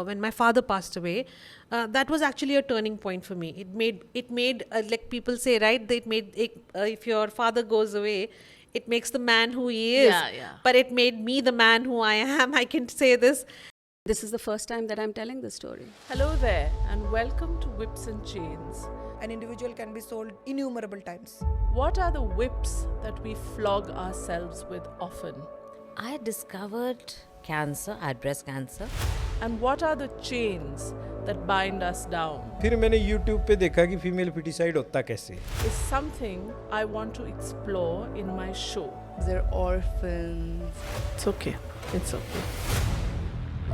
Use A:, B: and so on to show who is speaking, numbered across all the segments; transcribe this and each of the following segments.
A: when my father passed away, that was actually a turning point for me. It made like people say, right? That if your father goes away, it makes the man who he is.
B: Yeah, yeah.
A: But it made me the man who I am. I can say this.
C: This is the first time that I'm telling this story.
B: Hello there, and welcome to Whips and Chains.
D: An individual can be sold innumerable times.
B: What are the whips that we flog ourselves with often?
E: I discovered cancer, I had breast cancer.
B: And what are the chains that bind us down?
F: फिर मैंने YouTube पे देखा कि female foeticide होता कैसे
B: Is something I want to explore in my show.
D: They're orphans.
B: It's okay. It's okay.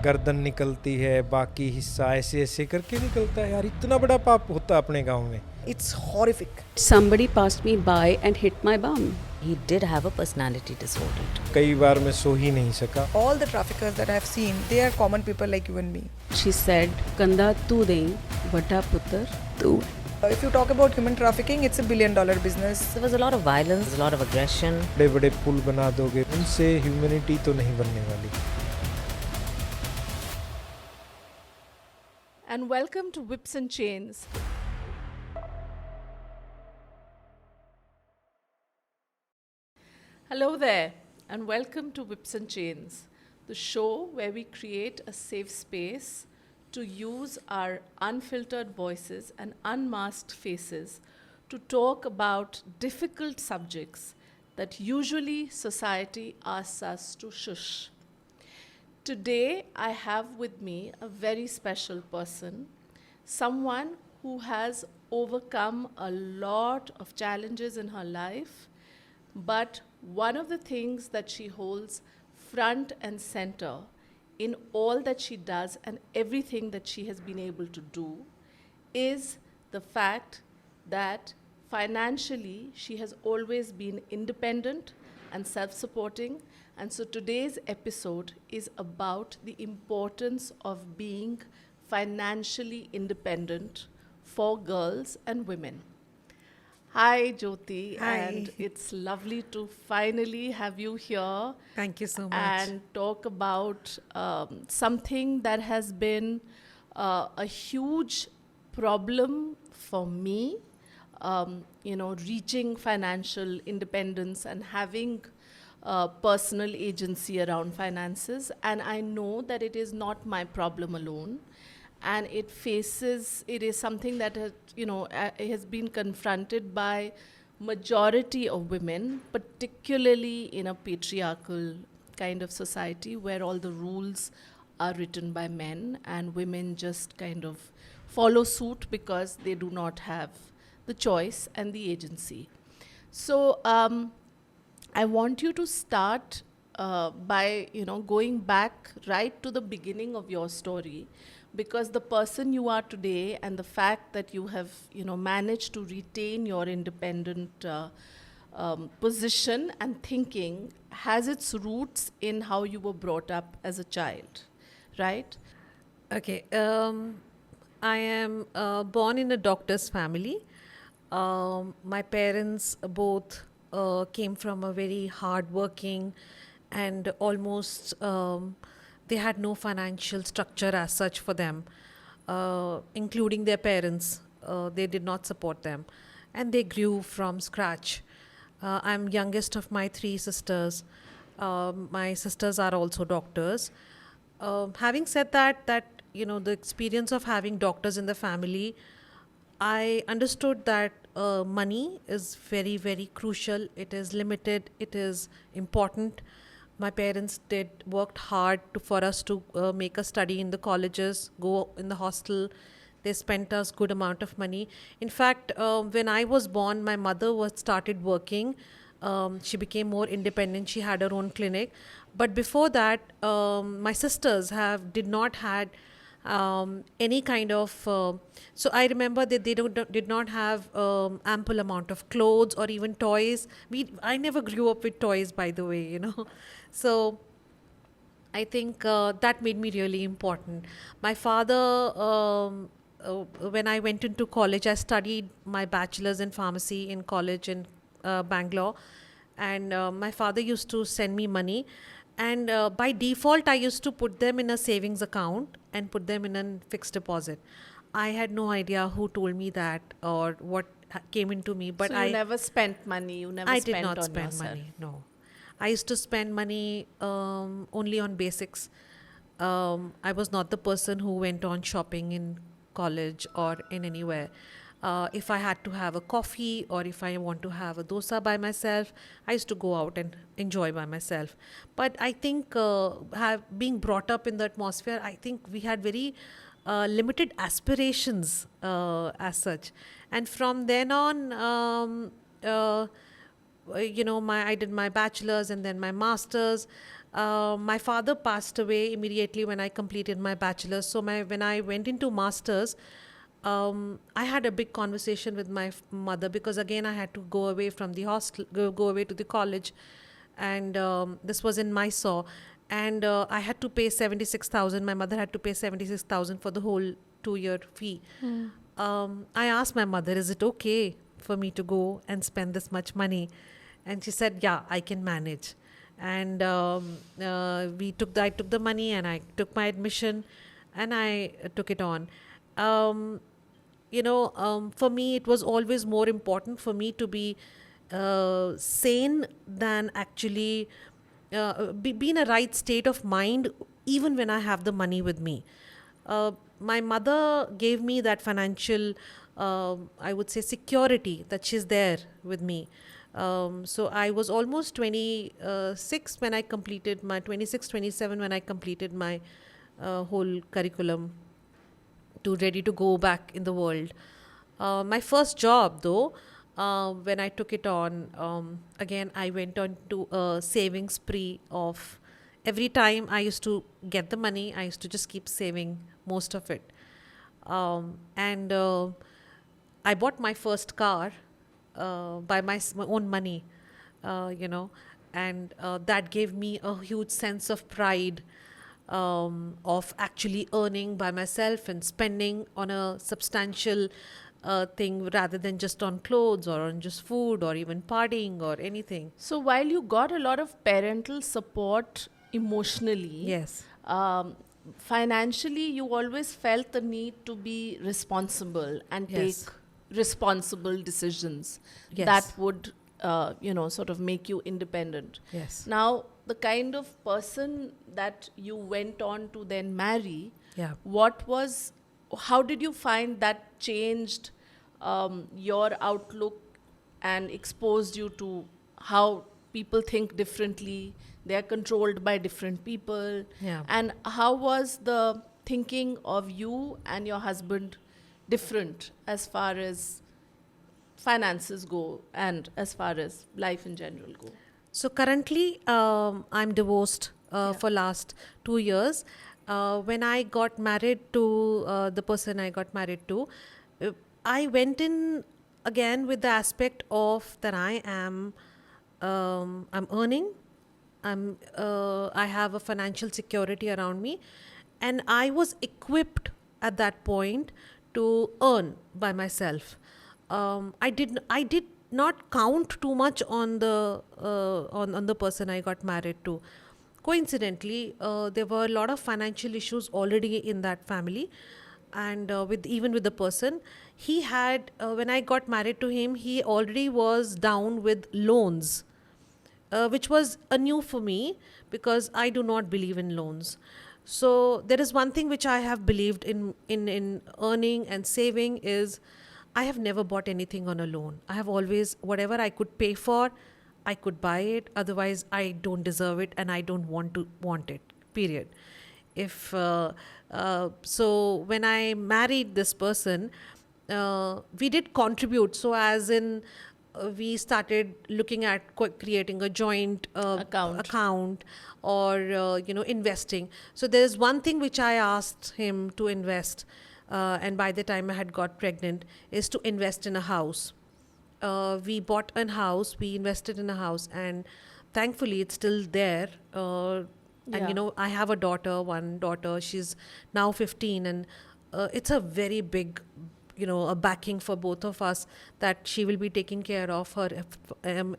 F: गर्दन निकलती है, बाकी हिस्सा ऐसे ऐसे करके निकलता है। यार इतना बड़ा पाप होता अपने गांव में।
D: It's horrific.
C: Somebody passed me by and hit my bum.
E: He did have a personality disorder.
F: कई बार मैं सो ही नहीं सका।
D: All the traffickers that I've seen, they are common people like you and me.
C: She said, Kanda tu dein, vata putar tu.
D: If you talk about human trafficking, it's $1 billion business.
E: There was a lot of violence, a lot of aggression.
F: बड़े बड़े पुल बना दोगे, उनसे humanity तो नहीं बनने वाली।
B: And welcome to Whips and Chains. Hello there, and welcome to Whips and Chains, the show where we create a safe space to use our unfiltered voices and unmasked faces to talk about difficult subjects that usually society asks us to shush. Today, I have with me a very special person, someone who has overcome a lot of challenges in her life, but one of the things that she holds front and center in all that she does and everything that she has been able to do is the fact that financially she has always been independent and self-supporting. And so today's episode is about the importance of being financially independent for girls and women. Hi, Jyoti.
A: Hi.
B: And it's lovely to finally have you here.
A: Thank you so much.
B: And talk about something that has been a huge problem for me, reaching financial independence and having personal agency around finances. And I know that it is not my problem alone. And it is something that has been confronted by majority of women, particularly in a patriarchal kind of society where all the rules are written by men and women just kind of follow suit because they do not have the choice and the agency. So I want you to start by going back right to the beginning of your story, because the person you are today and the fact that you have managed to retain your independent position and thinking has its roots in how you were brought up as a child, right?
A: Okay. I am born in a doctor's family. My parents both came from a very hard-working and almost they had no financial structure as such for them, including their parents. They did not support them, and they grew from scratch. I'm youngest of my 3 sisters. My sisters are also doctors. Having said that, the experience of having doctors in the family, I understood that money is very, very crucial. It is limited. It is important. My parents worked hard for us to make us study in the colleges, go in the hostel. They spent us good amount of money. In fact, when I was born, my mother started working. She became more independent. She had her own clinic. But before that, my sisters did not had any kind of. So I remember that they did not have ample amount of clothes or even toys. I never grew up with toys, by the way, So I think that made me really important. My father, when I went into college, I studied my bachelor's in pharmacy in college in Bangalore. And my father used to send me money. And by default, I used to put them in a savings account and put them in a fixed deposit. I had no idea who told me that or what came into me, but
B: So you never spent money, you never
A: I
B: spent
A: did not
B: on
A: spend
B: yourself.
A: money. No, I used to spend money only on basics. I was not the person who went on shopping in college or in anywhere. If I had to have a coffee or if I want to have a dosa by myself, I used to go out and enjoy by myself. But I think being brought up in the atmosphere, I think we had very limited aspirations as such. And from then on, my I did my bachelor's and then my master's. My father passed away immediately when I completed my bachelor's. So when I went into master's, I had a big conversation with my mother because again I had to go away from the hostel, go away to the college, and this was in Mysore, and I had to pay 76,000. My mother had to pay 76,000 for the whole 2-year fee. I asked my mother, "Is it okay for me to go and spend this much money?" And she said, "Yeah, I can manage." And I took the money and I took my admission, and I took it on. Um, for me, it was always more important for me to be sane than actually be in a right state of mind, even when I have the money with me. My mother gave me that financial, I would say, security that she's there with me. So I was almost 26 when I completed my 26, 27 when I completed my whole curriculum to ready to go back in the world. My first job, though, when I took it on, again, I went on to a saving spree of every time I used to get the money, I used to just keep saving most of it. And I bought my first car by my own money, and that gave me a huge sense of pride of actually earning by myself and spending on a substantial thing rather than just on clothes or on just food or even partying or anything.
B: So while you got a lot of parental support emotionally,
A: Yes.
B: financially you always felt the need to be responsible and
A: Yes.
B: take responsible decisions
A: Yes.
B: that would, sort of make you independent.
A: Yes.
B: Now, the kind of person that you went on to then marry,
A: Yeah.
B: how did you find that changed your outlook and exposed you to how people think differently, they are controlled by different people?
A: Yeah.
B: And how was the thinking of you and your husband different as far as finances go and as far as life in general go?
A: So currently, I'm divorced for last 2 years. When I got married to the person I got married to, I went in again with the aspect of that I'm earning, I have a financial security around me, and I was equipped at that point to earn by myself. I did not count too much on the on the person I got married to. Coincidentally, there were a lot of financial issues already in that family, and with the person he had when I got married to him, he already was down with loans, which was a new for me because I do not believe in loans. So there is one thing which I have believed in earning and saving is I have never bought anything on a loan. I have always, whatever I could pay for, I could buy it. Otherwise, I don't deserve it and I don't want it. Period. If so, when I married this person, we did contribute. So, as in, we started looking at creating a joint account or investing. So there's one thing which I asked him to invest, and by the time I had got pregnant, is to invest in a house. We bought a house, we invested in a house, and thankfully it's still there. And I have one daughter, she's now 15, and it's a very big a backing for both of us, that she will be taken care of, her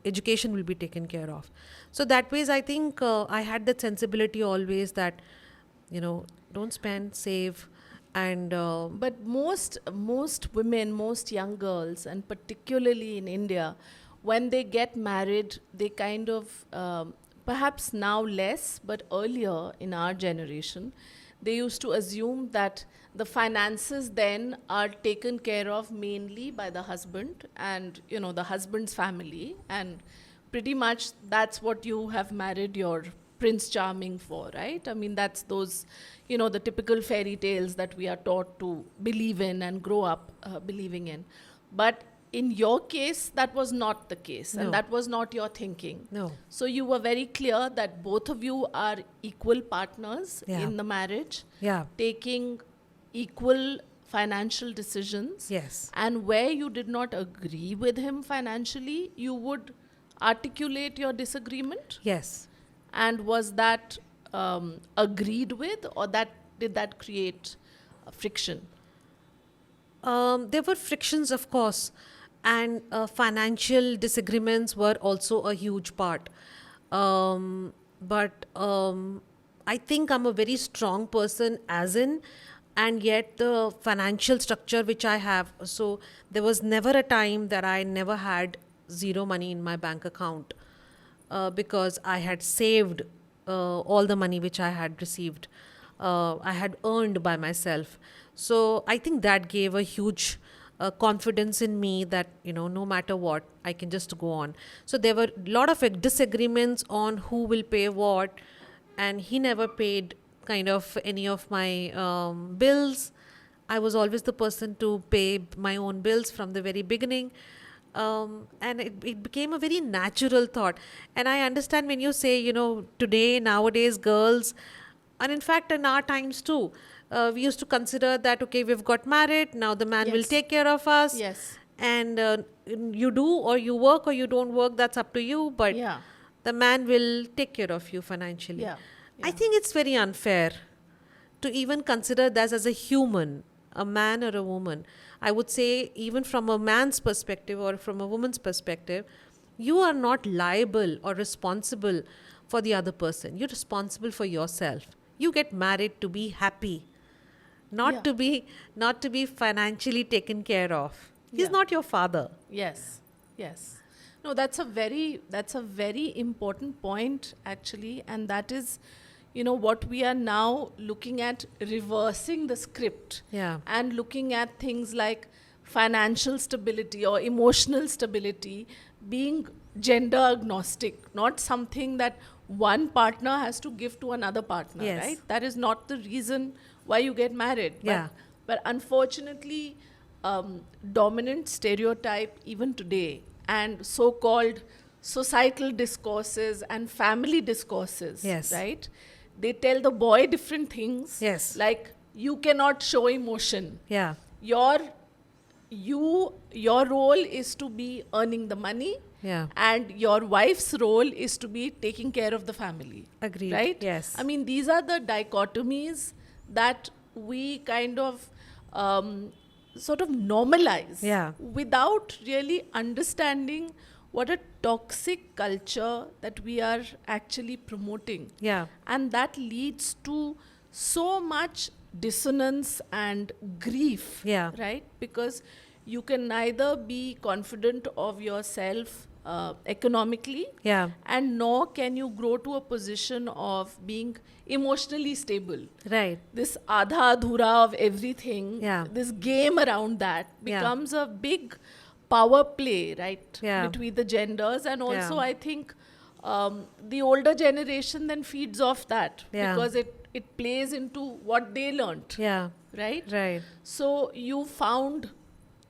A: education will be taken care of. So that ways, I think I had that sensibility always that, don't spend, save, and
B: But most women, most young girls, and particularly in India, when they get married, they kind of perhaps now less, but earlier in our generation, they used to assume that the finances then are taken care of mainly by the husband and the husband's family, and pretty much that's what you have married your Prince Charming for, right? I mean, that's those, the typical fairy tales that we are taught to believe in and grow up believing in. But in your case, that was not the case,
A: No.
B: and that was not your thinking.
A: no.
B: So you were very clear that both of you are equal partners
A: Yeah.
B: in the marriage,
A: Yeah.
B: taking equal financial decisions.
A: Yes.
B: And where you did not agree with him financially, you would articulate your disagreement.
A: Yes.
B: And was that agreed with, or did that create friction?
A: There were frictions, of course, and financial disagreements were also a huge part. But I think I'm a very strong person, as in, and yet the financial structure which I have. So there was never a time that I never had zero money in my bank account, because I had saved all the money which I had received. I had earned by myself. So I think that gave a huge confidence in me that, no matter what, I can just go on. So there were a lot of disagreements on who will pay what, and he never paid kind of any of my bills. I was always the person to pay my own bills from the very beginning. And it became a very natural thought. And I understand when you say, today, nowadays, girls, and in fact, in our times too, we used to consider that, okay, we've got married, now the man will
B: Yes.
A: take care of us.
B: Yes.
A: And you do, or you work, or you don't work, that's up to you. But
B: Yeah.
A: the man will take care of you financially.
B: Yeah.
A: I
B: Yeah.
A: think it's very unfair to even consider that as a human, a man or a woman. I would say, even from a man's perspective or from a woman's perspective, you are not liable or responsible for the other person. You're responsible for yourself. You get married to be happy, not
B: Yeah.
A: to be financially taken care of. He's
B: Yeah.
A: not your father.
B: Yes, yes. No, that's a very important point actually, and that is, what we are now looking at, reversing the script.
A: Yeah.
B: And looking at things like financial stability or emotional stability being gender agnostic, not something that one partner has to give to another partner,
A: Yes.
B: right? That is not the reason why you get married.
A: Yeah.
B: But unfortunately, dominant stereotype even today, and so-called societal discourses and family discourses,
A: Yes.
B: right? They tell the boy different things.
A: Yes.
B: Like, you cannot show emotion.
A: Yeah.
B: Your role is to be earning the money.
A: Yeah.
B: And your wife's role is to be taking care of the family.
A: Agreed.
B: Right?
A: Yes.
B: I mean, these are the dichotomies that we kind of sort of normalize,
A: Yeah.
B: without really understanding what a toxic culture that we are actually promoting.
A: Yeah.
B: And that leads to so much dissonance and grief.
A: Yeah.
B: Right? Because you can neither be confident of yourself economically,
A: Yeah.
B: and nor can you grow to a position of being emotionally stable.
A: Right.
B: This adha adhura of everything,
A: Yeah.
B: this game around that
A: Yeah.
B: becomes a big power play, right?
A: Yeah.
B: Between the genders. And also,
A: Yeah.
B: I think the older generation then feeds off that,
A: Yeah.
B: because it plays into what they learnt,
A: Yeah.
B: right?
A: Right.
B: So you found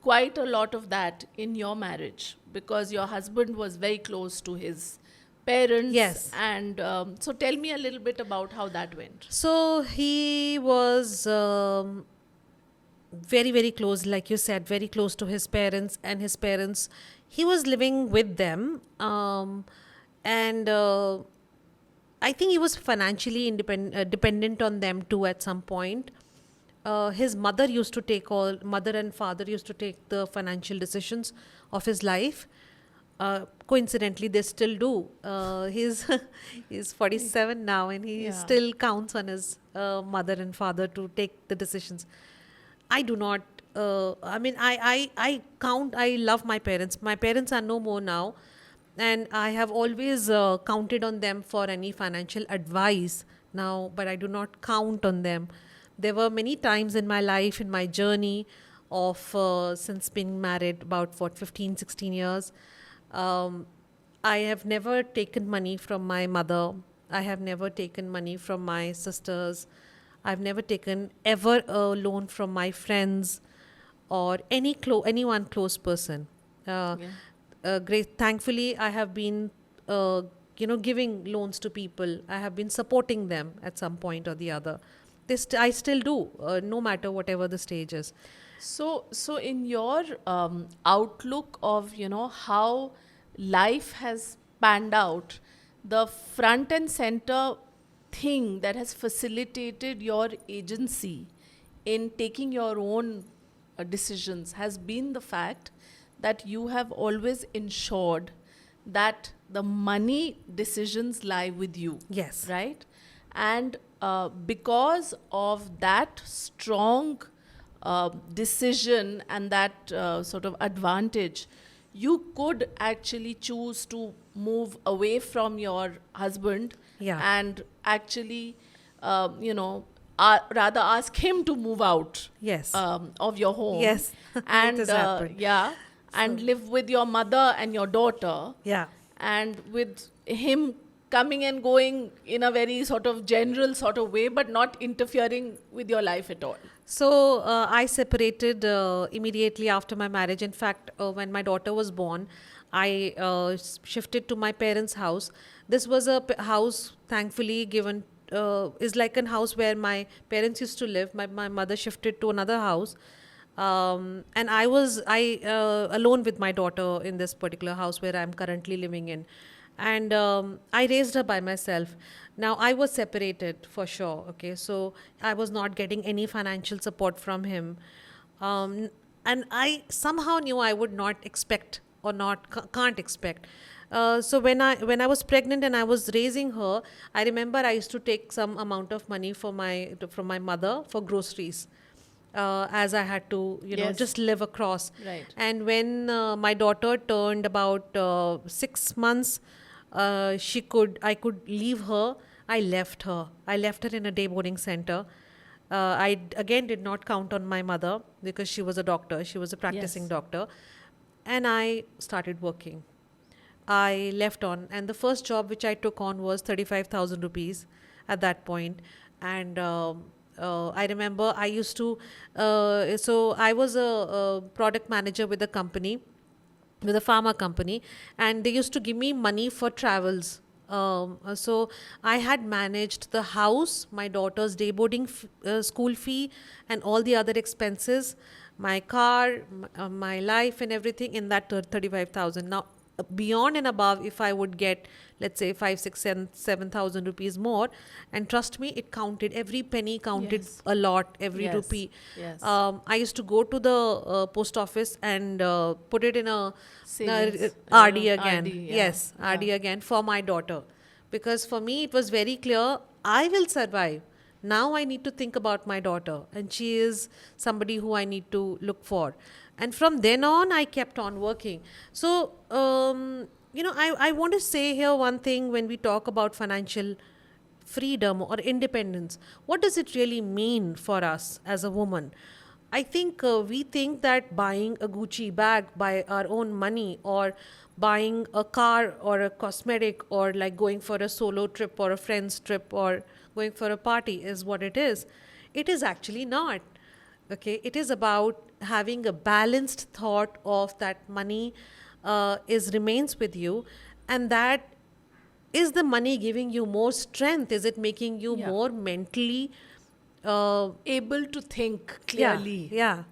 B: quite a lot of that in your marriage, because your husband was very close to his parents.
A: Yes.
B: And so tell me a little bit about how that went.
A: So he was very, very close, like you said, very close to his parents, and his parents, he was living with them. And I think he was financially dependent on them too at some point. his mother and father used to take the financial decisions of his life. Coincidentally, they still do. He's he's 47 now, and he
B: Yeah.
A: still counts on his mother and father to take the decisions. I do not. I mean, I count. I love my parents. My parents are no more now, and I have always counted on them for any financial advice now. But I do not count on them. There were many times in my life, in my journey of since being married, about what 15, 16 years. Um, I have never taken money from my mother. I have never taken money from my sisters. I've never taken ever a loan from my friends or anyone close person. Uh,
B: Yeah.
A: Great. Thankfully, I have been, giving loans to people. I have been supporting them at some point or the other. I still do, no matter whatever the stage is.
B: So in your outlook of, how life has panned out, the front and center thing that has facilitated your agency in taking your own decisions has been the fact that you have always ensured that the money decisions lie with you.
A: Yes.
B: Right? And because of that strong decision and that sort of advantage, you could actually choose to move away from your husband
A: Yeah.
B: and actually, rather ask him to move out
A: Yes.
B: of your home.
A: Yes. It
B: And
A: has happened.
B: yeah, and live with your mother and your daughter.
A: Yeah.
B: And with him coming and going in a very sort of general sort of way, but not interfering with your life at all.
A: So I separated immediately after my marriage. In fact, when my daughter was born, I shifted to my parents' house. This was a house, thankfully, given is like a house where my parents used to live. My mother shifted to another house. And I was alone with my daughter in this particular house where I'm currently living in. And I raised her by myself. Now I was separated for sure. Okay, so I was not getting any financial support from him, and I somehow knew I would not expect or can't expect. So when I was pregnant and I was raising her, I remember I used to take some amount of money from my mother for groceries. As I had to,
B: Yes.
A: just live across.
B: Right.
A: And when my daughter turned about 6 months, I could leave her. I left her. I left her in a day boarding center. Again did not count on my mother because she was a doctor. She was a practicing
B: Yes.
A: doctor. And I started working. I left on, and the first job which I took on was 35,000 rupees at that point. And I remember I used to, so I was a product manager with a company, with a pharma company, and they used to give me money for travels. So I had managed the house, my daughter's day boarding school fee, and all the other expenses, my car, my life, and everything in that 35,000. Now, beyond and above, if I would get, let's say, 5, 6, 7,000 rupees more, and trust me, it counted. Every penny counted
B: Yes.
A: a lot. Every
B: Yes.
A: rupee.
B: Yes.
A: I used to go to the post office and put it in a
B: Savings,
A: RD again.
B: RD, yeah.
A: Yes, RD again for my daughter. Because for me, it was very clear, I will survive. Now I need to think about my daughter, and she is somebody who I need to look for. And from then on, I kept on working. So, I want to say here one thing when we talk about financial freedom or independence. What does it really mean for us as a woman? I think we think that buying a Gucci bag by our own money, or buying a car or a cosmetic, or like going for a solo trip or a friend's trip or going for a party is what it is. It is actually not. Okay, it is about having a balanced thought of that money is remains with you, and that is the money giving you more strength? Is it making you
B: Yeah.
A: more mentally
B: Able to think
A: yeah,
B: clearly.
A: yeah,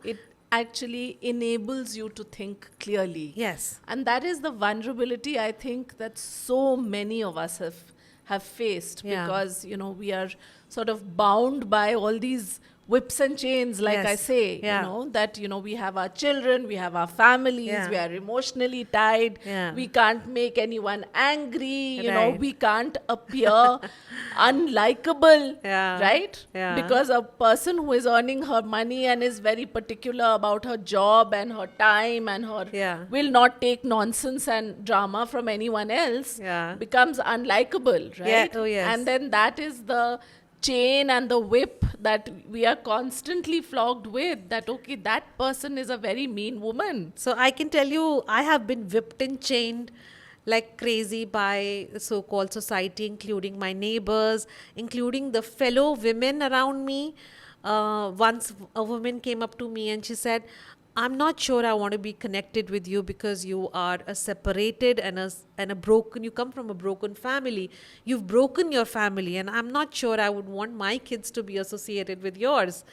B: It actually enables you to think clearly.
A: yes,
B: And that is the vulnerability I think that so many of us have faced,
A: Yeah.
B: because we are sort of bound by all these whips and chains, like I
A: Yes.
B: say,
A: Yeah.
B: that, we have our children, we have our families,
A: Yeah.
B: we are emotionally tied,
A: Yeah.
B: we can't make anyone angry,
A: Right.
B: we can't appear unlikable,
A: Yeah.
B: right?
A: Yeah.
B: Because a person who is earning her money and is very particular about her job and her time and her
A: Yeah.
B: will not take nonsense and drama from anyone else
A: Yeah.
B: becomes unlikable,
A: Yeah.
B: right?
A: Oh, yes.
B: And then that is the chain and the whip that we are constantly flogged with, that okay, that person is a very mean woman.
A: So I can tell you, I have been whipped and chained like crazy by so-called society, including my neighbors, including the fellow women around me. Once a woman came up to me and she said, I'm not sure I want to be connected with you because you are a separated and a broken, you come from a broken family. You've broken your family, and I'm not sure I would want my kids to be associated with yours.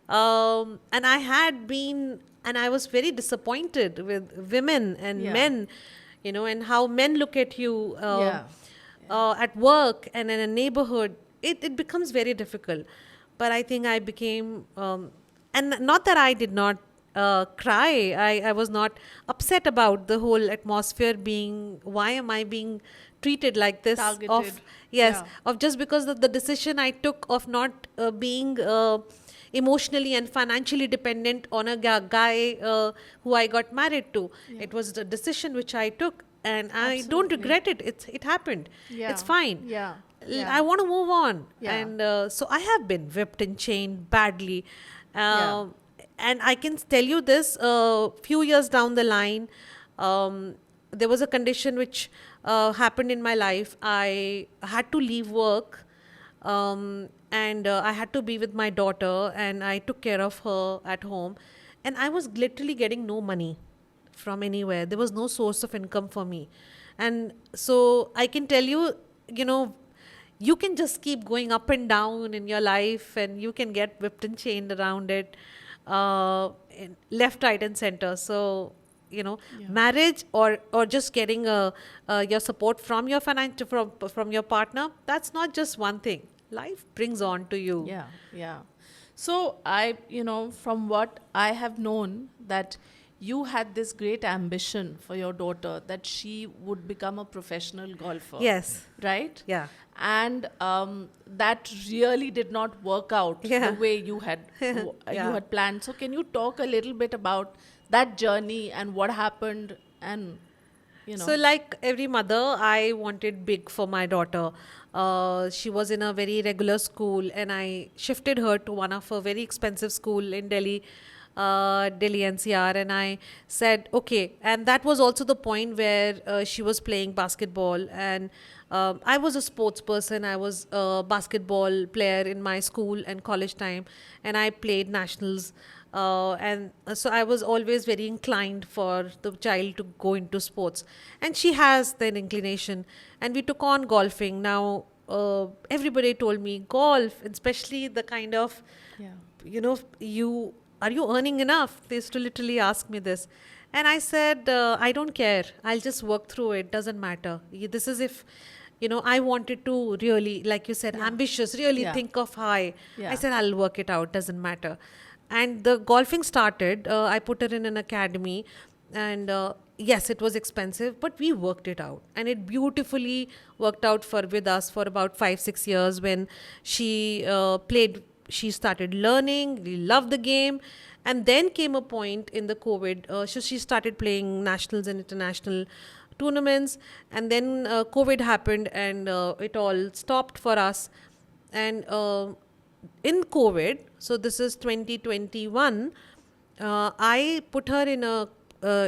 A: And I had been, and I was very disappointed with women and
B: Yeah.
A: men, and how men look at you
B: Yeah.
A: at work and in a neighborhood. It becomes very difficult. But I think I became, and not that I did not cry. I was not upset about the whole atmosphere being, why am I being treated like this?
B: Targeted.
A: Of, yes,
B: Yeah.
A: of just because of the decision I took of not being emotionally and financially dependent on a guy who I got married to. It was the decision which I took, and I don't
B: Absolutely.
A: regret it. It happened.
B: Yeah.
A: It's fine.
B: Yeah.
A: I want to move on.
B: Yeah.
A: And so I have been whipped and chained badly.
B: Yeah.
A: And I can tell you this, a few years down the line, there was a condition which happened in my life. I had to leave work, and I had to be with my daughter, and I took care of her at home. And I was literally getting no money from anywhere. There was no source of income for me. And so I can tell you, you can just keep going up and down in your life, and you can get whipped and chained around it, left, right, and center. So, marriage or just getting your support from your from your partner, that's not just one thing. Life brings on to you.
B: Yeah, yeah. So from what I have known, that you had this great ambition for your daughter that she would become a professional golfer.
A: Yes.
B: Right?
A: Yeah.
B: And that really did not work out
A: Yeah.
B: the way you had
A: Yeah.
B: planned. So can you talk a little bit about that journey and what happened, and
A: So, like every mother, I wanted big for my daughter. She was in a very regular school, and I shifted her to one of a very expensive school in Delhi, Delhi NCR. And I said, okay. And that was also the point where she was playing basketball. And I was a sports person. I was a basketball player in my school and college time, and I played nationals. And so I was always very inclined for the child to go into sports, and she has that inclination. And we took on golfing. Now everybody told me golf, especially the kind of, you are you earning enough? They used to literally ask me this, and I said, I don't care. I'll just work through it. Doesn't matter. This is if. I wanted to really, like you said, ambitious, really
B: Yeah.
A: think of high.
B: Yeah.
A: I said, I'll work it out, doesn't matter. And the golfing started. I put her in an academy, and yes, it was expensive, but we worked it out, and it beautifully worked out with us for about 5-6 years. When she played, she started learning. We loved the game, and then came a point in the COVID. So she started playing nationals and international tournaments, and then COVID happened, and it all stopped for us. And in COVID, so this is 2021, I put her in a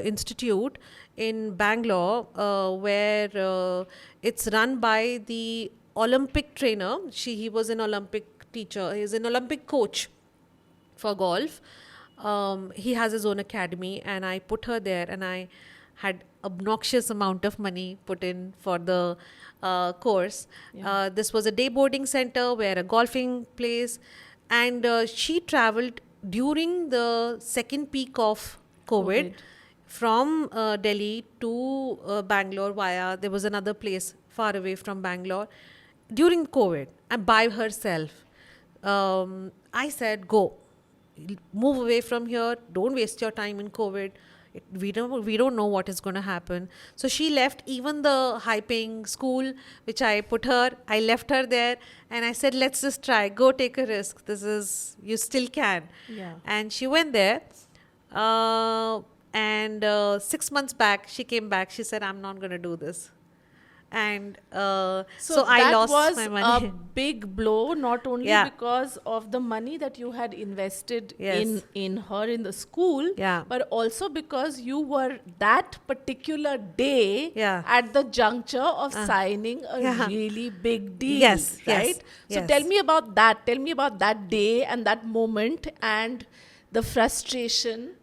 A: institute in Bangalore, where it's run by the Olympic trainer. He was an Olympic teacher. He's an Olympic coach for golf. He has his own academy, and I put her there, and I had obnoxious amount of money put in for the course. This was a day boarding center where a golfing place, and she traveled during the second peak of COVID. From Delhi to Bangalore via, there was another place far away from Bangalore during COVID, and by herself. I said, go, move away from here. Don't waste your time in COVID. We don't know what is going to happen. So she left even the high-paying school, which I put her. I left her there, and I said, let's just try. Go take a risk. You still can.
B: Yeah.
A: And she went there. And 6 months back, she came back. She said, I'm not going to do this. And so I
B: that
A: lost
B: was
A: my money.
B: a big blow, not only
A: Yeah.
B: because of the money that you had invested
A: Yes.
B: in her in the school,
A: Yeah.
B: but also because you were that particular day
A: Yeah.
B: at the juncture of signing a
A: Yeah.
B: really big deal.
A: Yes, yes,
B: right? So
A: yes.
B: tell me about that. Tell me about that day and that moment and the frustration.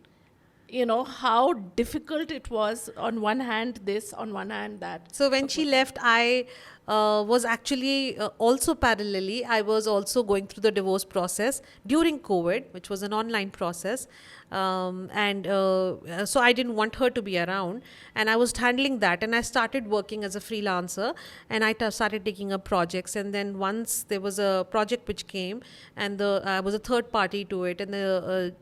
B: How difficult it was, on one hand this, on one hand that.
A: So when she left, I was actually also parallelly, I was also going through the divorce process during COVID, which was an online process. And so I didn't want her to be around. And I was handling that. And I started working as a freelancer. And I started taking up projects. And then once there was a project which came, and I was a third party to it. And a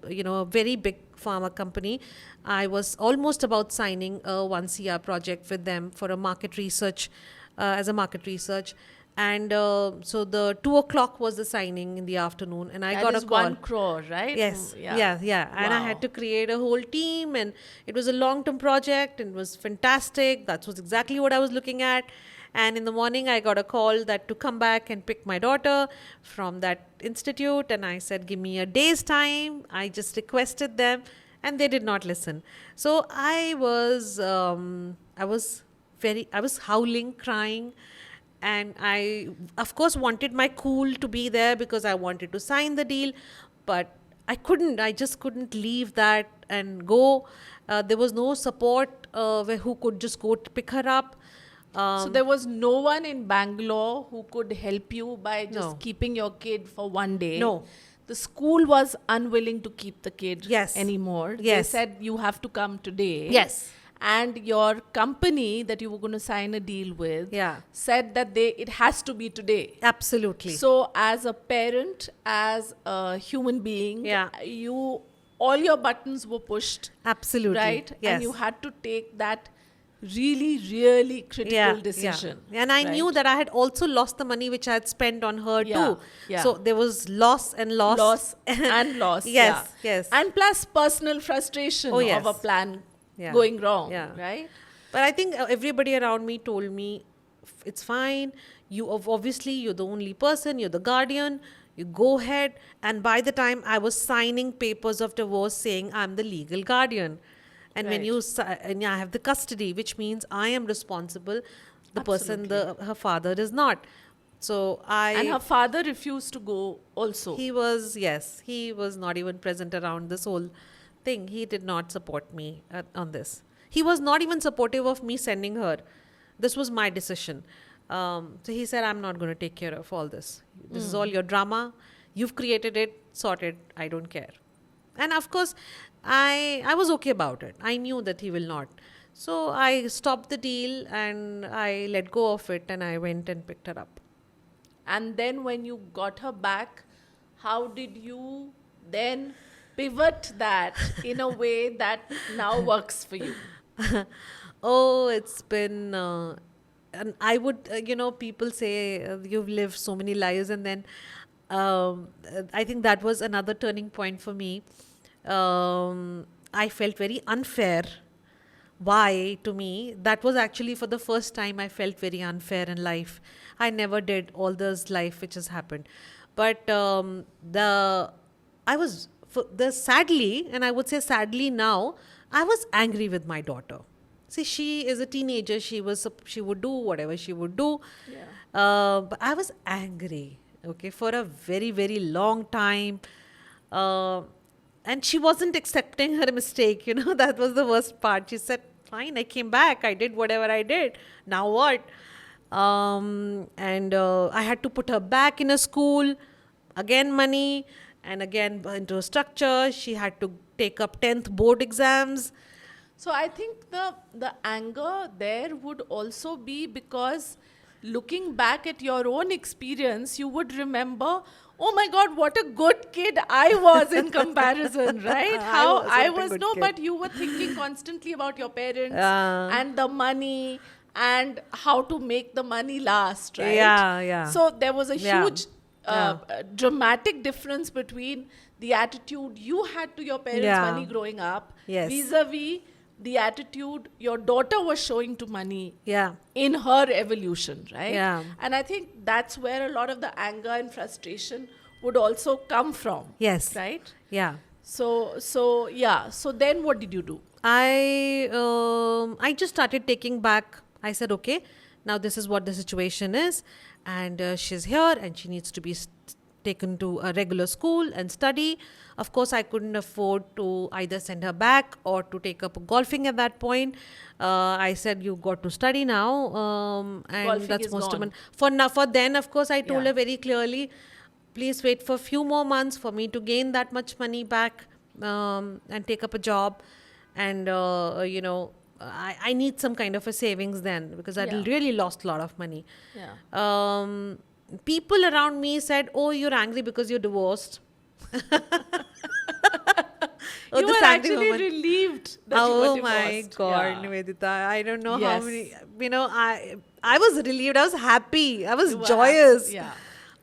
A: very big pharma company, I was almost about signing a 1 CR project with them for a market research, as a market research. And so the 2 o'clock was the signing in the afternoon, and I
B: That
A: got
B: is
A: a call.
B: 1 crore, right?
A: Yes,
B: Mm,
A: yeah. And I
B: Wow.
A: had to create a whole team, and it was a long-term project, and it was fantastic. That was exactly what I was looking at. And in the morning, I got a call that to come back and pick my daughter from that institute. And I said, give me a day's time. I just requested them, and they did not listen. So I was howling, crying. And I, of course, wanted my cool to be there because I wanted to sign the deal, but I just couldn't leave that and go. There was no support who could just go to pick her up.
B: So there was no one in Bangalore who could help you by just
A: No.
B: keeping your kid for one day.
A: No.
B: The school was unwilling to keep the kid
A: Yes.
B: anymore.
A: Yes.
B: They said you have to come today.
A: Yes.
B: And your company that you were going to sign a deal with
A: Yeah.
B: said that it has to be today.
A: Absolutely.
B: So as a parent, as a human being,
A: Yeah.
B: all your buttons were pushed,
A: Absolutely.
B: right?
A: Yes.
B: And you had to take that really, really critical decision.
A: Yeah. And I
B: right?
A: knew that I had also lost the money which I had spent on her
B: Yeah,
A: too.
B: yeah.
A: So there was loss and loss.
B: Loss and loss.
A: Yes,
B: yeah.
A: yes.
B: And plus personal frustration
A: Oh, yes.
B: of a plan
A: Yeah.
B: going wrong,
A: Yeah.
B: right?
A: But I think everybody around me told me, it's fine. Obviously, you're the only person, you're the guardian, you go ahead. And by the time I was signing papers of divorce saying I'm the legal guardian. And when
B: Right.
A: and I have the custody, which means I am responsible. The person, her father is not. So
B: And her father refused to go also.
A: he was not even present around this whole thing. He did not support me on this. He was not even supportive of me sending her. This was my decision. So he said, I'm not going to take care of all this. This is all your drama. You've created it, sort it. I don't care. And of course, I was okay about it. I knew that he will not. So I stopped the deal and I let go of it and I went and picked her up.
B: And then when you got her back, how did you then pivot that in a way that now works for you?
A: Oh, it's been, and I would, people say you've lived so many lives, and then I think that was another turning point for me. I felt very unfair. Why to me? That was actually for the first time I felt very unfair in life. I never did all this life which has happened, but sadly, and I would say sadly now, I was angry with my daughter. See, she is a teenager. She would do whatever she would do.
B: Yeah.
A: But I was angry, okay, for a very, very long time. And she wasn't accepting her mistake, that was the worst part. She said, fine, I came back. I did whatever I did. Now what? And I had to put her back in a school, again money, and again into a structure. She had to take up 10th board exams.
B: So I think the anger there would also be because looking back at your own experience, you would remember oh my God, what a good kid I was in comparison, right? How
A: was
B: I
A: what a
B: was,
A: good
B: no,
A: kid.
B: but you were thinking constantly about your parents
A: Uh,
B: and the money and how to make the money last, right?
A: Yeah, yeah.
B: So there was a
A: Yeah.
B: huge
A: Yeah.
B: dramatic difference between the attitude you had to your parents'
A: Yeah.
B: money growing up
A: Yes.
B: vis-a-vis the attitude your daughter was showing to money
A: Yeah.
B: in her evolution, right?
A: Yeah.
B: And I think that's where a lot of the anger and frustration would also come from.
A: Yes.
B: Right?
A: Yeah.
B: So yeah. So then what did you do?
A: I just started taking back. I said, okay, now this is what the situation is, and she's here, and she needs to be taken to a regular school and study. Of course, I couldn't afford to either send her back or to take up golfing at that point. I said, you got to study now, and
B: Golfing
A: that's
B: is
A: most
B: gone.
A: for now. For then, of course, I told
B: Yeah.
A: her very clearly, please wait for a few more months for me to gain that much money back, and take up a job, and I need some kind of a savings then, because I
B: Yeah.
A: really lost a lot of money.
B: Yeah.
A: People around me said, oh, you're angry because you're divorced. Oh,
B: You
A: this
B: were
A: angry
B: actually
A: woman.
B: relieved that you were
A: Oh
B: divorced.
A: my God,
B: Yeah.
A: Nivedita. I don't know how
B: Yes.
A: many, I was relieved. I was happy. I was
B: You were
A: joyous
B: happy, yeah.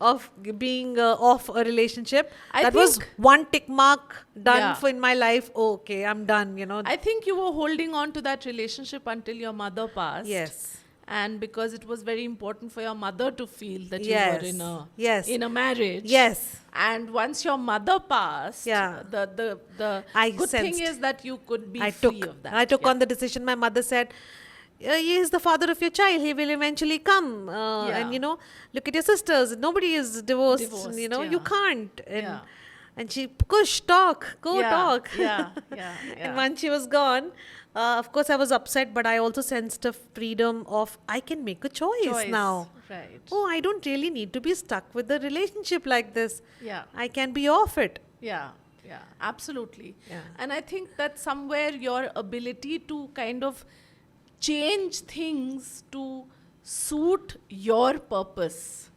A: of being off a relationship.
B: I
A: That was
B: think-
A: one tick mark done
B: Yeah.
A: for in my life. Okay, I'm done,
B: I think you were holding on to that relationship until your mother passed.
A: Yes.
B: And because it was very important for your mother to feel that you
A: Yes.
B: were in a
A: Yes.
B: in a marriage.
A: Yes.
B: And once your mother passed,
A: Yeah.
B: the
A: I
B: good thing
A: sensed.
B: is that you could be
A: I
B: free
A: took
B: of that.
A: I took
B: Yeah.
A: on the decision. My mother said, he is the father of your child. He will eventually come.
B: Yeah.
A: And look at your sisters. Nobody is divorced.
B: Divorced,
A: You
B: yeah.
A: can't. And
B: Yeah.
A: and she go
B: Yeah,
A: talk.
B: yeah, yeah,
A: And
B: yeah.
A: once she was gone, of course I was upset, but I also sensed a freedom of I can make a choice now.
B: Right.
A: Oh, I don't really need to be stuck with a relationship like this.
B: Yeah.
A: I can be off it.
B: Yeah, yeah, absolutely.
A: Yeah.
B: And I think that somewhere your ability to kind of change things to suit your purpose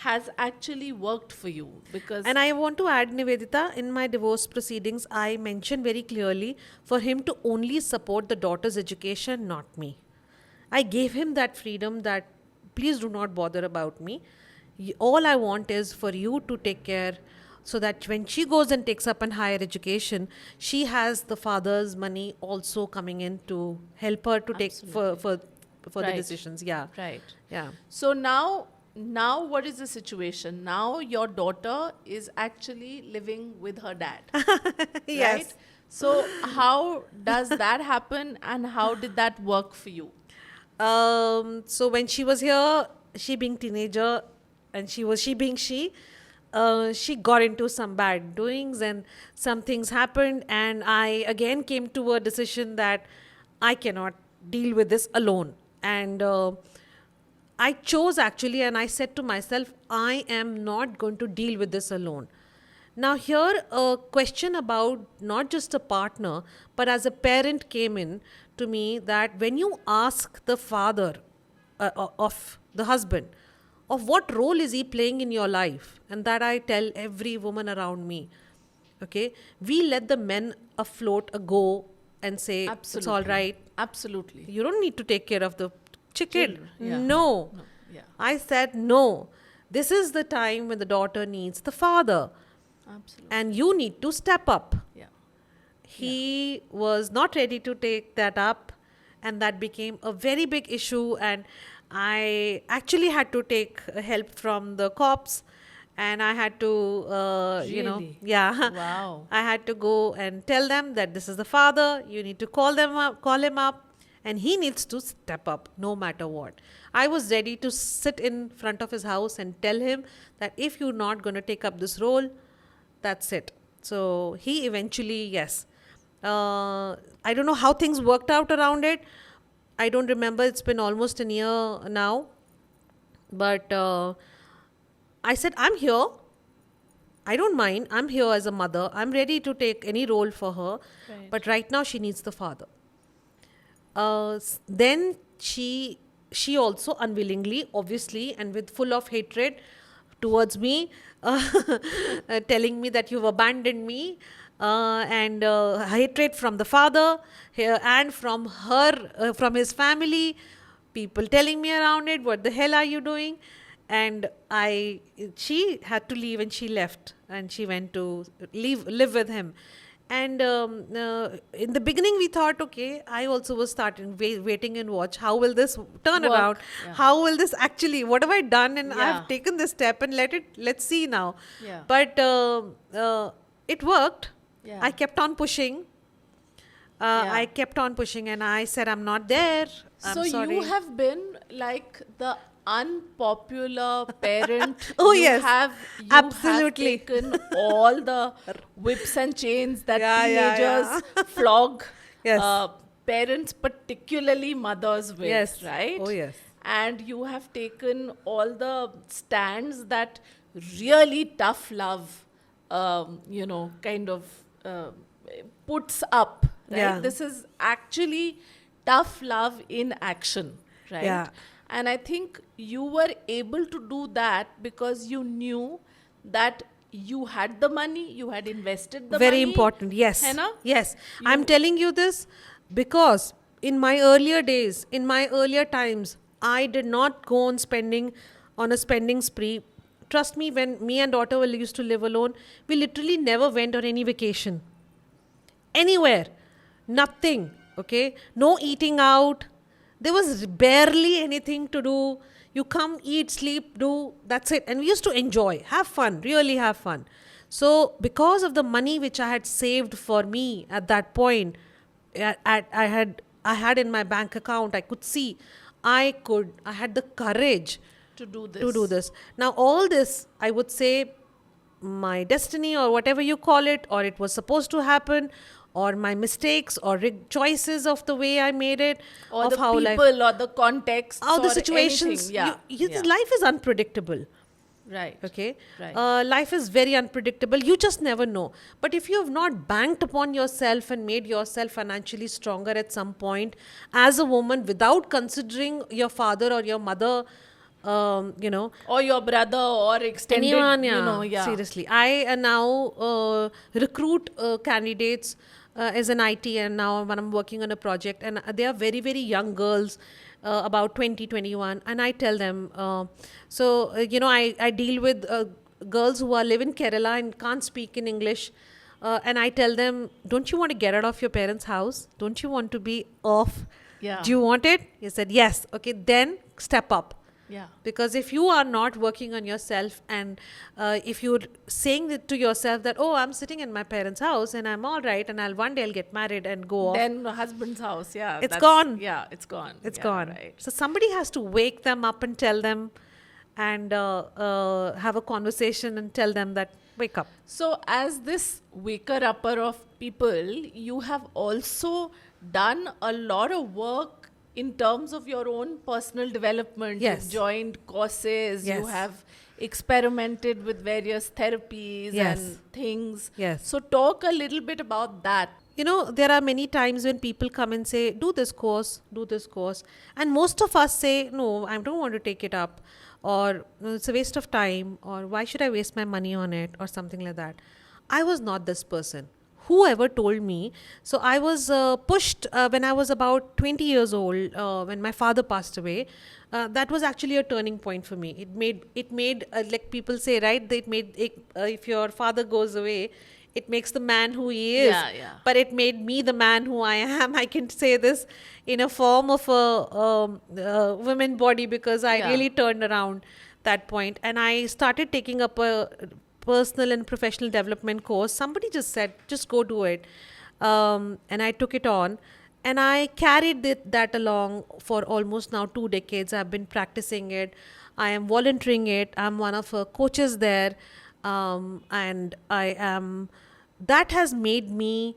B: has actually worked for you because
A: And I want to add, Nivedita, in my divorce proceedings, I mentioned very clearly for him to only support the daughter's education, not me. I gave him that freedom that please do not bother about me. All I want is for you to take care so that when she goes and takes up an higher education, she has the father's money also coming in to help her to take for the
B: Right.
A: decisions. Yeah.
B: right.
A: Yeah.
B: So now what is the situation? Now your daughter is actually living with her dad.
A: Yes.
B: Right? So how does that happen and how did that work for you?
A: So when she was here, she being teenager, and she being she got into some bad doings, and some things happened, and I again came to a decision that I cannot deal with this alone, and I chose actually, and I said to myself, I am not going to deal with this alone. Now, here a question about not just a partner, but as a parent came in to me that when you ask the father of the husband, of what role is he playing in your life, and that I tell every woman around me, okay, we let the men afloat go and say, it's all right.
B: Absolutely.
A: You don't need to take care of the chicken.
B: Children, yeah.
A: No.
B: Yeah.
A: I said, no. This is the time when the daughter needs the father.
B: Absolutely.
A: And you need to step up.
B: Yeah.
A: He was not ready to take that up. And that became a very big issue. And I actually had to take help from the cops. And I had to,
B: Really?
A: yeah.
B: Wow.
A: I had to go and tell them that this is the father. You need to call him up. And he needs to step up no matter what. I was ready to sit in front of his house and tell him that if you're not going to take up this role, that's it. So he eventually, yes. I don't know how things worked out around it. I don't remember. It's been almost a year now. But I said, I'm here. I don't mind. I'm here as a mother. I'm ready to take any role for her.
B: Right.
A: But right now she needs the father. Then she also unwillingly, obviously, and with full of hatred towards me, telling me that you've abandoned me, and hatred from the father and from her, from his family, people telling me around it, what the hell are you doing? And she had to leave, and she left, and she went to live with him. And in the beginning, we thought, okay, I also was starting waiting and watch. How will this turn
B: Work,
A: around?
B: yeah.
A: How will this actually? What have I done? And I
B: Yeah.
A: have taken this step, and let's see now.
B: Yeah.
A: But it worked.
B: Yeah.
A: I kept on pushing.
B: Yeah.
A: I kept on pushing, and I said, I'm not there. I'm
B: So
A: sorry.
B: you have been like the unpopular parent.
A: Oh,
B: you
A: yes.
B: have
A: Absolutely.
B: taken all the whips and chains that
A: Yeah,
B: teenagers flog
A: Yes.
B: parents, particularly mothers, with,
A: Yes.
B: right?
A: Oh, yes.
B: And you have taken all the stands that really tough love, kind of puts up, right?
A: Yeah.
B: This is actually tough love in action, right?
A: Yeah.
B: And I think you were able to do that because you knew that you had the money, you had invested the money.
A: Very important. Yes.
B: है ना?
A: Yes. I'm telling you this because in my earlier days, in my earlier times, I did not go on a spending spree. Trust me, when me and daughter used to live alone, we literally never went on any vacation. Anywhere. Nothing. Okay. No eating out. There was barely anything to do. You come, eat, sleep, do, that's it. And we used to enjoy, have fun, really have fun. So because of the money which I had saved for me at that point, I had in my bank account, I could see, I had the courage
B: to do this.
A: to do this. Now, all this, I would say, my destiny or whatever you call it, or it was supposed to happen, or my mistakes or choices of the way I made it,
B: Or
A: of
B: the
A: how
B: people or the context
A: how the
B: or
A: situations.
B: anything. Yeah. Yeah.
A: Life is unpredictable.
B: Right.
A: Okay.
B: Right.
A: Life is very unpredictable. You just never know. But if you have not banked upon yourself and made yourself financially stronger at some point as a woman without considering your father or your mother,
B: Or your brother or extended,
A: anyone, yeah,
B: yeah.
A: seriously. I now recruit candidates as an IT, and now when I'm working on a project, and they are very, very young girls, about 20, 21, and I tell them, I deal with girls who live in Kerala and can't speak in English, and I tell them, don't you want to get out of your parents' house? Don't you want to be off?
B: Yeah.
A: Do you want it? He said, yes. Okay, then step up.
B: Yeah.
A: Because if you are not working on yourself, and if you're saying it to yourself that, oh, I'm sitting in my parents' house and I'm all right, and one day I'll get married and go off.
B: Then the husband's house, yeah.
A: It's
B: that's-
A: gone.
B: Yeah, it's gone.
A: It's
B: Yeah,
A: gone.
B: Right.
A: So somebody has to wake them up and tell them, and have a conversation and tell them that, wake up.
B: So, as this waker-upper of people, you have also done a lot of work in terms of your own personal development.
A: Yes.
B: You've joined courses, you
A: Yes.
B: have experimented with various therapies
A: Yes.
B: and things.
A: Yes.
B: So, talk a little bit about that.
A: There are many times when people come and say, do this course. And most of us say, no, I don't want to take it up. Or "No, it's a waste of time. Or why should I waste my money on it? Or something like that. I was not this person. Whoever told me. So I was pushed when I was about 20 years old, when my father passed away. That was actually a turning point for me. It made like people say, right? If your father goes away, it makes the man who he is.
B: Yeah, yeah.
A: But it made me the man who I am. I can say this in a form of a women body, because I
B: Yeah.
A: really turned around that point, and I started taking up a personal and professional development course. Somebody just said, just go do it. And I took it on, and I carried that along for almost now 2 decades. I've been practicing it. I am volunteering it. I'm one of coaches there. And that has made me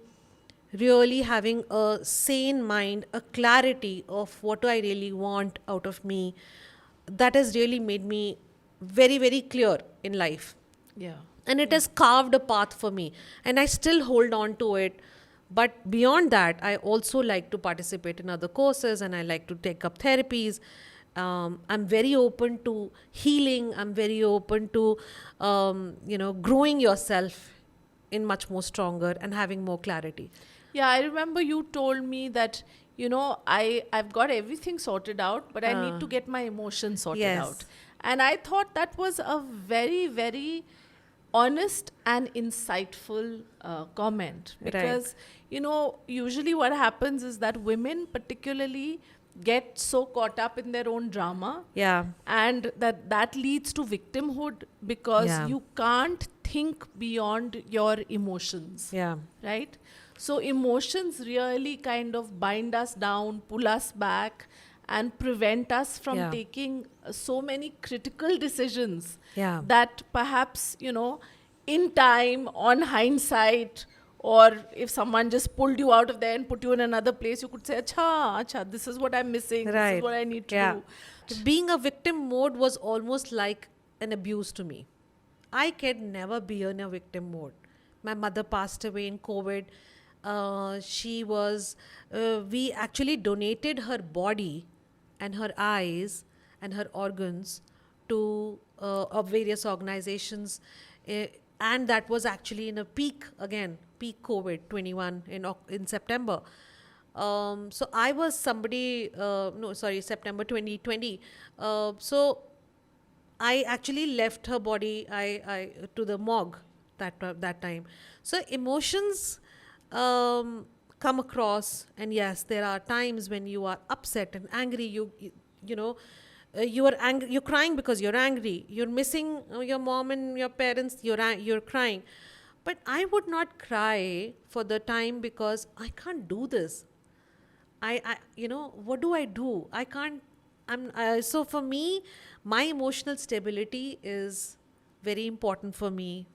A: really having a sane mind, a clarity of what do I really want out of me. That has really made me very, very clear in life.
B: Yeah.
A: And it has carved a path for me. And I still hold on to it. But beyond that, I also like to participate in other courses, and I like to take up therapies. I'm very open to healing. I'm very open to, growing yourself in much more stronger and having more clarity.
B: Yeah, I remember you told me that, I've got everything sorted out, but I need to get my emotions sorted
A: Yes.
B: out. And I thought that was a very, very honest and insightful comment.
A: Right.
B: Because, usually what happens is that women particularly get so caught up in their own drama,
A: Yeah.
B: and that leads to victimhood, because
A: Yeah.
B: you can't think beyond your emotions,
A: Yeah.
B: right? So emotions really kind of bind us down, pull us back, and prevent us from
A: Yeah.
B: taking so many critical decisions
A: Yeah.
B: that perhaps, in time, on hindsight, or if someone just pulled you out of there and put you in another place, you could say, acha, this is what I'm missing, this
A: Right.
B: is what I need to
A: Yeah.
B: do.
A: Being a victim mode was almost like an abuse to me. I can never be in a victim mode. My mother passed away in COVID. We actually donated her body and her eyes and her organs to of various organizations. And that was actually in a peak COVID 21 in September. So I was somebody, no, sorry, September 2020. So I actually left her body I to the morgue that time. So emotions come across, and yes, there are times when you are upset and angry. You are angry. You're crying because you're angry. You're missing your mom and your parents. You're crying, but I would not cry for the time because I can't do this. What do I do? I can't. So for me, my emotional stability is very important for me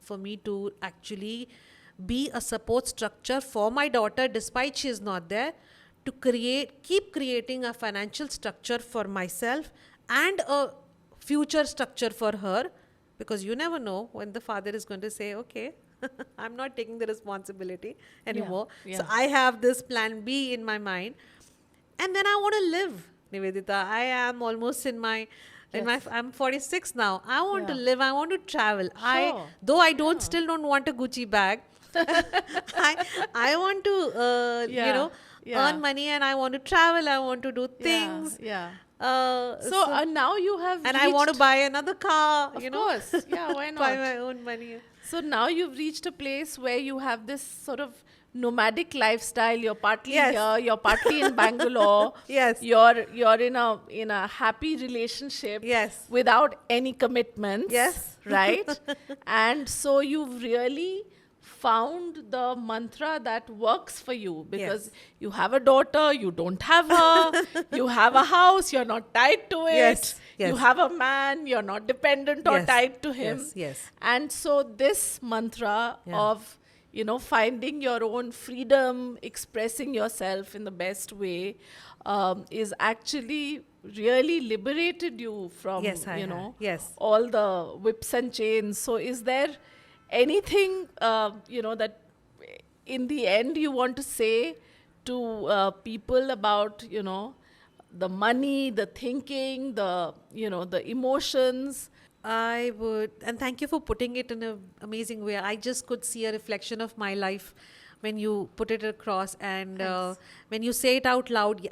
A: to actually be a support structure for my daughter, despite she is not there, to keep creating a financial structure for myself and a future structure for her, because you never know when the father is going to say, okay, I'm not taking the responsibility anymore.
B: Yeah.
A: So I have this plan B in my mind. And then I want to live, Nivedita. I am almost
B: Yes.
A: I'm 46 now. I want to
B: Yeah.
A: live. I want to travel.
B: Sure.
A: Though I still don't want a Gucci bag. I want to,
B: Yeah. Yeah.
A: earn money, and I want to travel. I want to do things.
B: Yeah.
A: So
B: Now you have
A: and I want to
B: reached-
A: buy another car.
B: Of course. Yeah, why
A: By
B: not?
A: my own money.
B: So now you've reached a place where you have this sort of nomadic lifestyle. You're partly
A: Yes.
B: here, you're partly in Bangalore.
A: Yes.
B: You're in a happy relationship.
A: Yes.
B: Without any commitments.
A: Yes.
B: Right? And so you've really found the mantra that works for you, because
A: Yes.
B: you have a daughter, you don't have her, you have a house, you're not tied to it.
A: Yes. Yes.
B: You have a man, you're not dependent or
A: Yes.
B: tied to him.
A: Yes. Yes.
B: And so this mantra
A: Yeah.
B: of, finding your own freedom, expressing yourself in the best way, is actually really liberated you from,
A: Yes, I have. Yes.
B: all the whips and chains. So is there anything, that in the end you want to say to people about, the money, the thinking, the emotions?
A: I would, and thank you for putting it in an amazing way. I just could see a reflection of my life when you put it across, and when you say it out loud,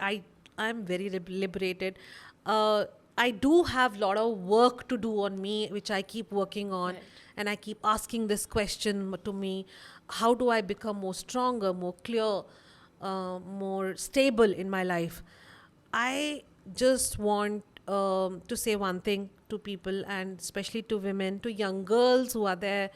A: I'm very liberated. I do have a lot of work to do on me, which I keep working on,
B: Right.
A: and I keep asking this question to me: how do I become more stronger, more clear, more stable in my life? I just want to say one thing to people, and especially to women, to young girls who are there.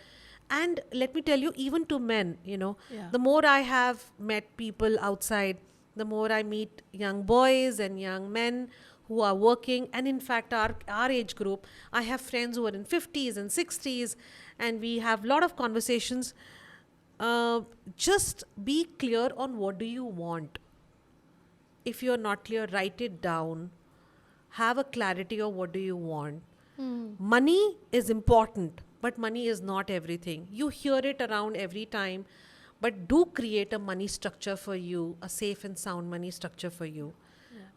A: And let me tell you, even to men,
B: Yeah.
A: the more I have met people outside, the more I meet young boys and young men who are working. And in fact, our age group, I have friends who are in 50s and 60s, and we have a lot of conversations. Just be clear on what do you want. If you're not clear, write it down. Have a clarity of what do you want. Money is important, but money is not everything. You hear it around every time, but do create a money structure for you, a safe and sound money structure for you.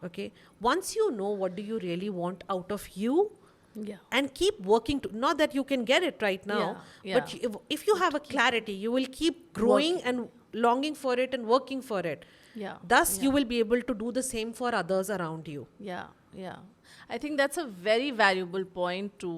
A: Okay. Once you know what do you really want out of you,
B: Yeah.
A: and keep working to, not that you can get it right now,
B: Yeah,
A: but
B: yeah.
A: if you have a clarity, you will keep growing and longing for it and working for it.
B: Yeah.
A: Thus, you
B: Yeah.
A: will be able to do the same for others around you.
B: Yeah, yeah. I think that's a very valuable point to,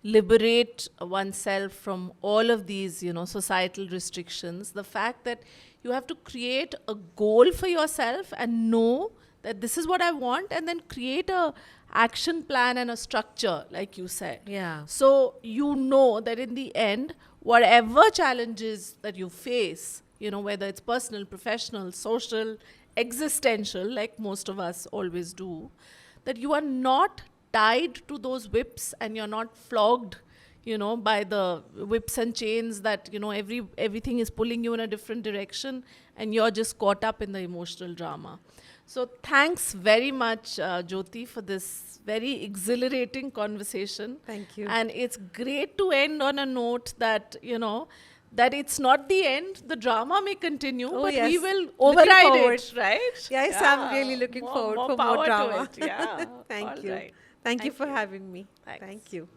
B: liberate oneself from all of these, societal restrictions. The fact that you have to create a goal for yourself and know that this is what I want, and then create a action plan and a structure, like you said.
A: Yeah.
B: So you know that in the end, whatever challenges that you face, whether it's personal, professional, social, existential, like most of us always do, that you are not tied to those whips and you're not flogged, by the whips and chains that, everything is pulling you in a different direction and you're just caught up in the emotional drama. So thanks very much, Jyoti, for this very exhilarating conversation.
A: Thank you.
B: And it's great to end on a note that, that it's not the end. The drama may continue,
A: Oh,
B: but
A: yes.
B: we will
A: Looking
B: override
A: forward.
B: it, right?
A: Yes, I'm really looking forward for
B: power
A: more
B: to
A: drama.
B: it. Yeah.
A: Thank
B: All
A: you.
B: right.
A: Thank you for having me.
B: Thanks.
A: Thank you.